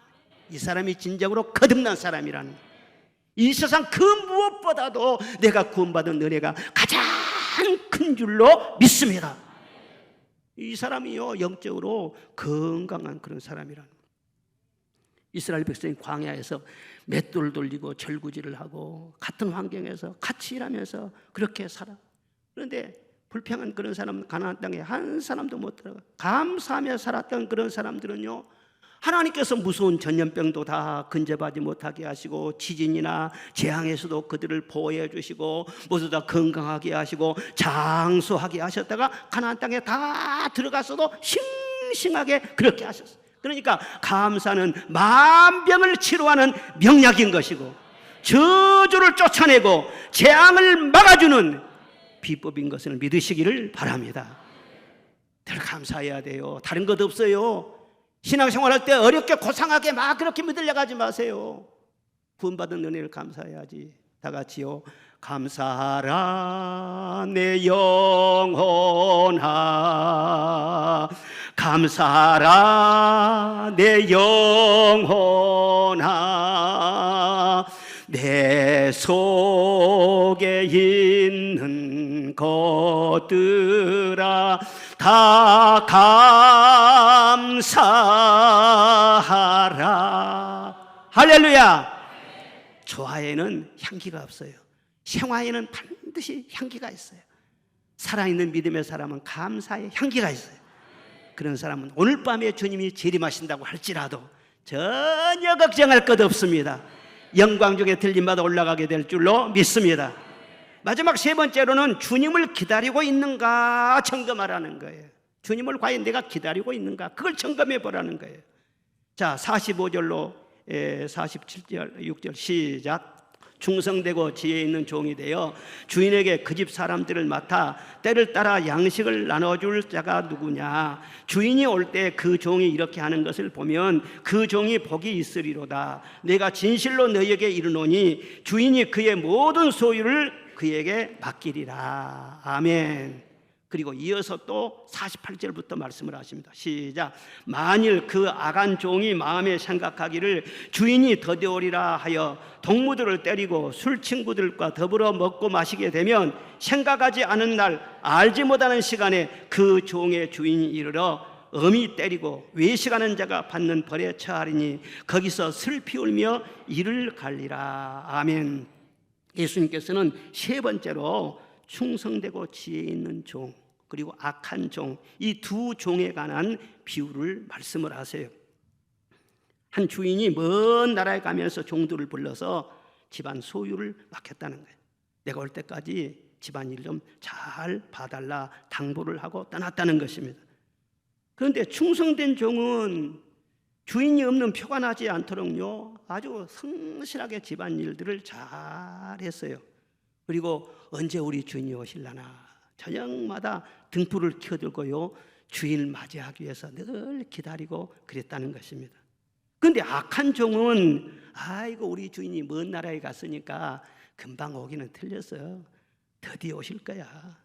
이 사람이 진정으로 거듭난 사람이라는, 이 세상 그 무엇보다도 내가 구원받은 은혜가 가장 큰 줄로 믿습니다. 이 사람이요 영적으로 건강한 그런 사람이라는. 이스라엘 백성이 광야에서 맷돌 돌리고 절구질을 하고 같은 환경에서 같이 일하면서 그렇게 살아. 그런데 불평한 그런 사람은 가나안 땅에 한 사람도 못 들어가. 감사하며 살았던 그런 사람들은요, 하나님께서 무서운 전염병도 다 근접하지 못하게 하시고 지진이나 재앙에서도 그들을 보호해 주시고 모두 다 건강하게 하시고 장수하게 하셨다가 가나안 땅에 다 들어갔어도 싱싱하게 그렇게 하셨어요. 그러니까 감사는 만병을 치료하는 명약인 것이고 저주를 쫓아내고 재앙을 막아주는 비법인 것을 믿으시기를 바랍니다. 늘 감사해야 돼요. 다른 것 없어요. 신앙생활할 때 어렵게 고상하게 막 그렇게 믿으려고 하지 마세요. 구원받은 은혜를 감사해야지. 다 같이요. 감사하라 내 영혼아, 감사하라 내 영혼아, 내 속에 있는 것들아 다 감사하라. 할렐루야. 조화에는 향기가 없어요. 생화에는 반드시 향기가 있어요. 살아있는 믿음의 사람은 감사의 향기가 있어요. 그런 사람은 오늘 밤에 주님이 재림하신다고 할지라도 전혀 걱정할 것 없습니다. 영광 중에 들림마다 올라가게 될 줄로 믿습니다. 마지막 세 번째로는 주님을 기다리고 있는가 점검하라는 거예요. 주님을 과연 내가 기다리고 있는가, 그걸 점검해 보라는 거예요. 자, 45절로 47절 6절 시작. 충성되고 지혜 있는 종이 되어 주인에게 그 집 사람들을 맡아 때를 따라 양식을 나눠줄 자가 누구냐? 주인이 올 때 그 종이 이렇게 하는 것을 보면 그 종이 복이 있으리로다. 내가 진실로 너희에게 이르노니 주인이 그의 모든 소유를 그에게 맡기리라. 아멘. 그리고 이어서 또 48절부터 말씀을 하십니다. 시작. 만일 그 악한 종이 마음에 생각하기를 주인이 더디오리라 하여 동무들을 때리고 술 친구들과 더불어 먹고 마시게 되면 생각하지 않은 날 알지 못하는 시간에 그 종의 주인이 이르러 엄히 때리고 외식하는 자가 받는 벌에 처하리니 거기서 슬피 울며 이를 갈리라. 아멘. 예수님께서는 세 번째로 충성되고 지혜 있는 종 그리고 악한 종, 이 두 종에 관한 비유를 말씀을 하세요. 한 주인이 먼 나라에 가면서 종들을 불러서 집안 소유를 맡겼다는 거예요. 내가 올 때까지 집안 일 좀 잘 봐달라 당부를 하고 떠났다는 것입니다. 그런데 충성된 종은 주인이 없는 표가 나지 않도록요 아주 성실하게 집안 일들을 잘 했어요. 그리고 언제 우리 주인이 오실라나 저녁마다 등불을 켜들고요 주인을 맞이하기 위해서 늘 기다리고 그랬다는 것입니다. 그런데 악한 종은 아이고 우리 주인이 먼 나라에 갔으니까 금방 오기는 틀렸어. 드디어 오실 거야.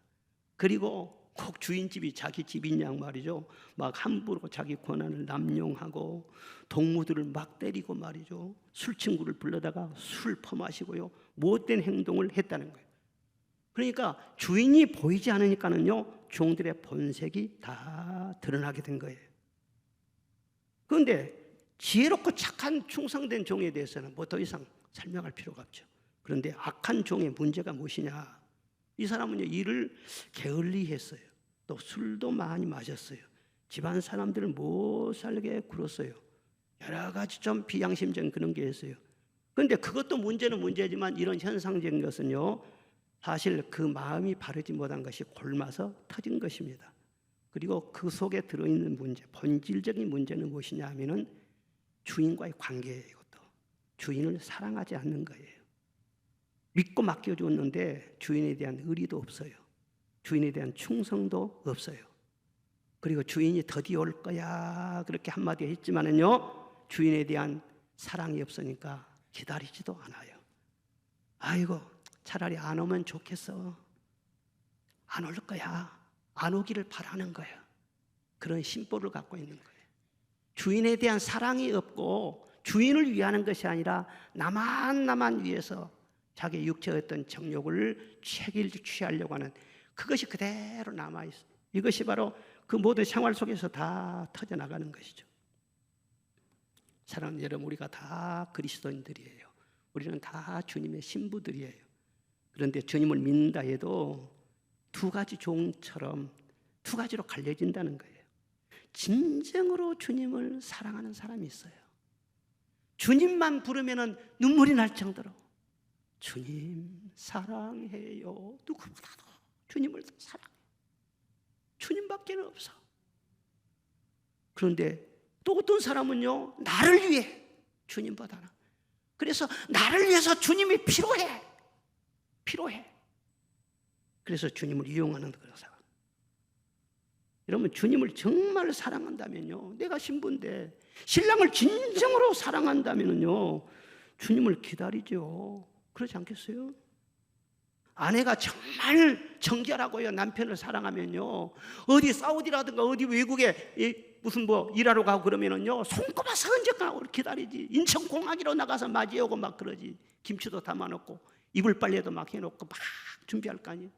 그리고 꼭 주인집이 자기 집인 양 말이죠. 막 함부로 자기 권한을 남용하고 동무들을 막 때리고 말이죠. 술 친구를 불러다가 술 퍼마시고요 못된 행동을 했다는 거예요. 그러니까 주인이 보이지 않으니까는요 종들의 본색이 다 드러나게 된 거예요. 그런데 지혜롭고 착한 충성된 종에 대해서는 뭐 더 이상 설명할 필요가 없죠. 그런데 악한 종의 문제가 무엇이냐? 이 사람은요, 일을 게을리 했어요. 또 술도 많이 마셨어요. 집안 사람들을 못 살게 굴었어요. 여러 가지 좀 비양심적인 그런 게 있어요. 그런데 그것도 문제는 문제지만 이런 현상적인 것은요, 사실 그 마음이 바르지 못한 것이 골마서 터진 것입니다. 그리고 그 속에 들어있는 문제, 본질적인 문제는 무엇이냐 하면은 주인과의 관계예요. 이것도 주인을 사랑하지 않는 거예요. 믿고 맡겨줬는데 주인에 대한 의리도 없어요. 주인에 대한 충성도 없어요. 그리고 주인이 더디 올 거야 그렇게 한마디 했지만은요, 주인에 대한 사랑이 없으니까 기다리지도 않아요. 아이고 차라리 안 오면 좋겠어. 안 올 거야. 안 오기를 바라는 거야. 그런 심보를 갖고 있는 거예요. 주인에 대한 사랑이 없고 주인을 위하는 것이 아니라 나만 위해서 자기의 육체의 어떤 정욕을 취하려고 하는 그것이 그대로 남아있어요. 이것이 바로 그 모든 생활 속에서 다 터져나가는 것이죠. 사랑하는 여러분, 우리가 다 그리스도인들이에요. 우리는 다 주님의 신부들이에요. 그런데 주님을 믿는다 해도 두 가지 종처럼 두 가지로 갈려진다는 거예요. 진정으로 주님을 사랑하는 사람이 있어요. 주님만 부르면 눈물이 날 정도로 주님 사랑해요. 누구보다도 주님을 사랑해요. 주님밖에는 없어. 그런데 또 어떤 사람은요, 나를 위해 주님보다는, 그래서 나를 위해서 주님이 필요해. 그래서 주님을 이용하는 그런 사람. 여러분, 주님을 정말 사랑한다면요, 내가 신부인데 신랑을 진정으로 사랑한다면요, 주님을 기다리죠. 그렇지 않겠어요? 아내가 정말 정결하고요, 남편을 사랑하면요, 어디 사우디라든가 어디 외국에 무슨 뭐 일하러 가고 그러면은요, 손꼽아 선적하고 기다리지. 인천공항으로 나가서 맞이하고 막 그러지. 김치도 담아놓고 이불 빨래도 막 해놓고 막 준비할 거 아니에요.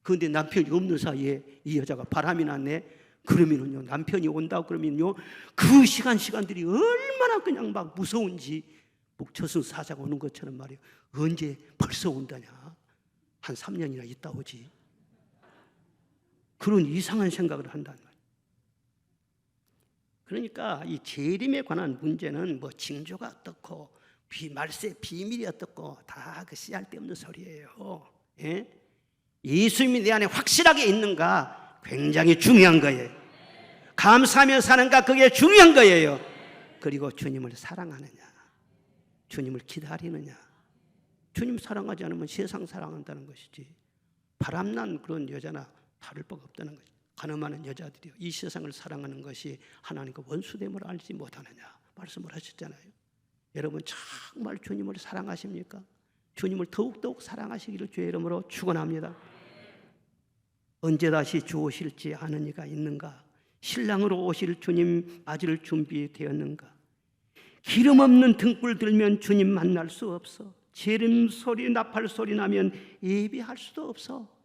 그런데 남편이 없는 사이에 이 여자가 바람이 났네. 그러면은요, 남편이 온다고 그러면요, 그 시간들이 얼마나 그냥 막 무서운지, 목젖은 사자가 오는 것처럼 말이에요. 언제 벌써 온다냐? 한 3년이나 있다 오지. 그런 이상한 생각을 한단 말이에요. 그러니까 이 재림에 관한 문제는 뭐 징조가 어떻고 말세 비밀이 어떻고 다 그 씨알 데 없는 소리예요. 예? 예수님이 내 안에 확실하게 있는가 굉장히 중요한 거예요. 감사하며 사는가 그게 중요한 거예요. 그리고 주님을 사랑하느냐, 주님을 기다리느냐. 주님 사랑하지 않으면 세상 사랑한다는 것이지, 바람난 그런 여자나 다를 바가 없다는 거지. 가늠하는 여자들이요, 이 세상을 사랑하는 것이 하나님과 원수됨을 알지 못하느냐 말씀을 하셨잖아요. 여러분 정말 주님을 사랑하십니까? 주님을 더욱더욱 사랑하시기를 주의 이름으로 축원합니다. 언제 다시 주 오실지 아는 이가 있는가? 신랑으로 오실 주님 맞을 준비되었는가? 기름 없는 등불 들면 주님 만날 수 없어. 재림 소리 나팔 소리 나면 예비할 수도 없어.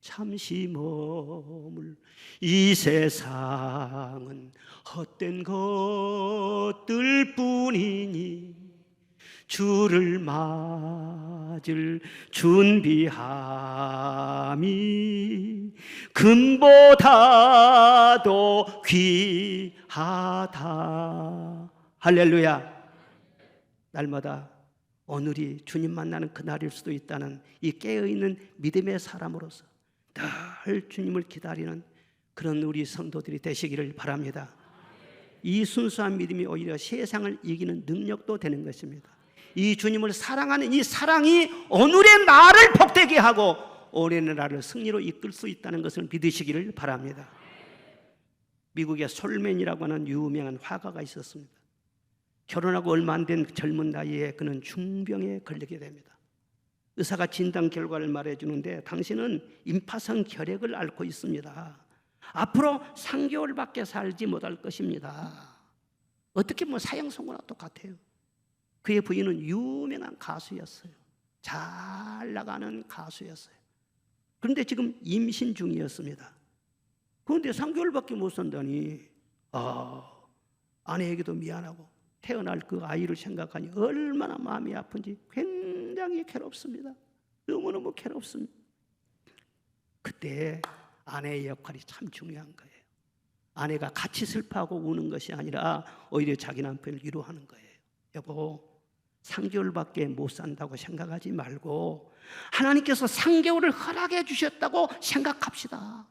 잠시 머물 이 세상은 헛된 것들 뿐이니 주를 맞을 준비함이 금보다도 귀하다. 할렐루야. 날마다 오늘이 주님 만나는 그날일 수도 있다는 이 깨어있는 믿음의 사람으로서 늘 주님을 기다리는 그런 우리 성도들이 되시기를 바랍니다. 이 순수한 믿음이 오히려 세상을 이기는 능력도 되는 것입니다. 이 주님을 사랑하는 이 사랑이 오늘의 나를 복되게 하고 올해의 나를 승리로 이끌 수 있다는 것을 믿으시기를 바랍니다. 미국에 솔맨이라고 하는 유명한 화가가 있었습니다. 결혼하고 얼마 안 된 젊은 나이에 그는 중병에 걸리게 됩니다. 의사가 진단 결과를 말해주는데 당신은 임파선 결핵을 앓고 있습니다. 앞으로 3개월밖에 살지 못할 것입니다. 어떻게 뭐 사형 선고나 똑같아요. 그의 부인은 유명한 가수였어요. 잘 나가는 가수였어요. 그런데 지금 임신 중이었습니다. 그런데 3개월밖에 못 산다니 아내에게도 미안하고 태어날 그 아이를 생각하니 얼마나 마음이 아픈지 굉장히 괴롭습니다. 너무너무 괴롭습니다. 그때 아내의 역할이 참 중요한 거예요. 아내가 같이 슬퍼하고 우는 것이 아니라 오히려 자기 남편을 위로하는 거예요. 여보, 3개월밖에 못 산다고 생각하지 말고 하나님께서 3개월을 허락해 주셨다고 생각합시다.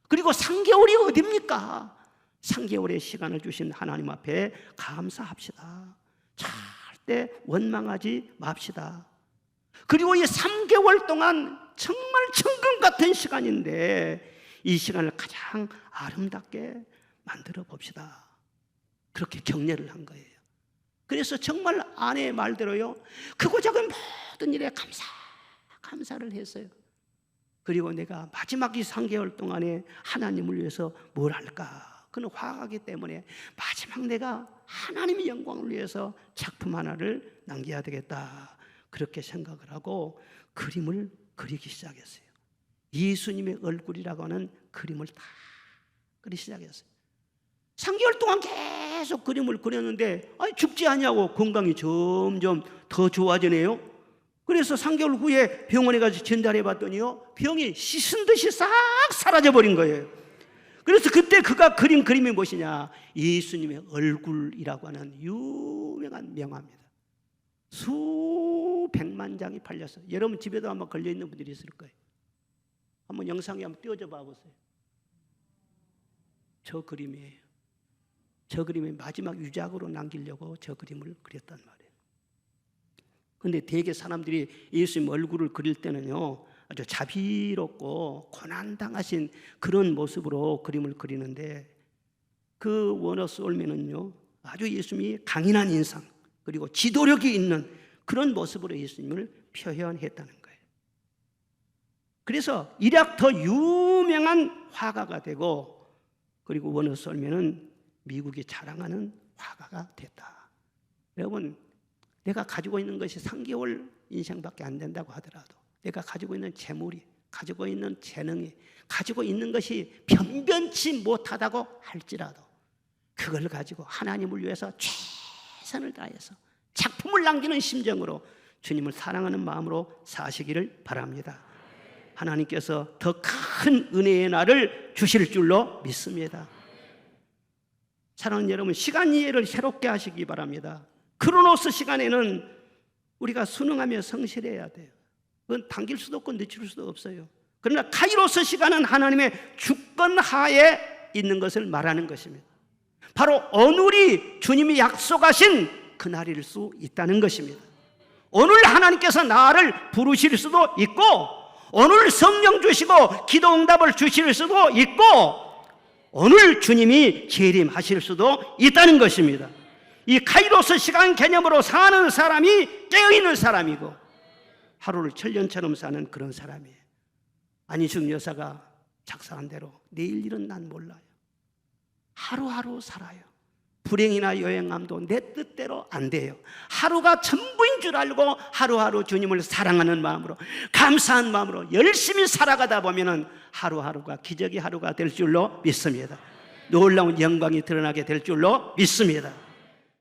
그리고 3개월이 어딥니까? 3개월의 시간을 주신 하나님 앞에 감사합시다. 절대 원망하지 맙시다. 그리고 이 3개월 동안 정말 천금 같은 시간인데 이 시간을 가장 아름답게 만들어 봅시다. 그렇게 격려를 한 거예요. 그래서 정말 아내의 말대로요, 크고 작은 모든 일에 감사를 했어요. 그리고 내가 마지막 이 3개월 동안에 하나님을 위해서 뭘 할까? 그는 화가기 때문에 마지막 내가 하나님의 영광을 위해서 작품 하나를 남겨야 되겠다. 그렇게 생각을 하고 그림을 그리기 시작했어요. 예수님의 얼굴이라고 하는 그림을 다 그리기 시작했어요. 3개월 동안 계속 그림을 그렸는데 죽지 않냐고 건강이 점점 더 좋아지네요. 그래서 3개월 후에 병원에 가서 진단해 봤더니요, 병이 씻은 듯이 싹 사라져 버린 거예요. 그래서 그때 그가 그린 그림이 무엇이냐? 예수님의 얼굴이라고 하는 유명한 명화입니다. 수백만 장이 팔렸어요. 여러분 집에도 아마 걸려있는 분들이 있을 거예요. 한번 영상에 한번 띄워줘 봐보세요. 저 그림이에요. 저 그림의 마지막 유작으로 남기려고 저 그림을 그렸단 말이에요. 그런데 대개 사람들이 예수님 얼굴을 그릴 때는요, 아주 자비롭고 고난당하신 그런 모습으로 그림을 그리는데 그 워너스 올면은요, 아주 예수님이 강인한 인상 그리고 지도력이 있는 그런 모습으로 예수님을 표현했다는 거예요. 그래서 일약 더 유명한 화가가 되고, 그리고 워너스 올면은 미국이 자랑하는 화가가 됐다. 여러분, 내가 가지고 있는 것이 3개월 인생밖에 안 된다고 하더라도, 내가 가지고 있는 재물이, 가지고 있는 재능이, 가지고 있는 것이 변변치 못하다고 할지라도 그걸 가지고 하나님을 위해서 최선을 다해서 작품을 남기는 심정으로 주님을 사랑하는 마음으로 사시기를 바랍니다. 하나님께서 더 큰 은혜의 날을 주실 줄로 믿습니다. 사랑하는 여러분, 시간 이해를 새롭게 하시기 바랍니다. 크로노스 시간에는 우리가 순응하며 성실해야 돼요. 그건 당길 수도 없고 늦출 수도 없어요. 그러나 카이로스 시간은 하나님의 주권하에 있는 것을 말하는 것입니다. 바로 오늘이 주님이 약속하신 그날일 수 있다는 것입니다. 오늘 하나님께서 나를 부르실 수도 있고, 오늘 성령 주시고 기도 응답을 주실 수도 있고, 오늘 주님이 재림하실 수도 있다는 것입니다. 이 카이로스 시간 개념으로 사는 사람이 깨어있는 사람이고, 하루를 천년처럼 사는 그런 사람이에요. 안희숙 여사가 작사한 대로 내일 일은 난 몰라요. 하루하루 살아요. 불행이나 여행함도 내 뜻대로 안 돼요. 하루가 전부인 줄 알고 하루하루 주님을 사랑하는 마음으로, 감사한 마음으로 열심히 살아가다 보면은 하루하루가 기적의 하루가 될 줄로 믿습니다. 놀라운 영광이 드러나게 될 줄로 믿습니다.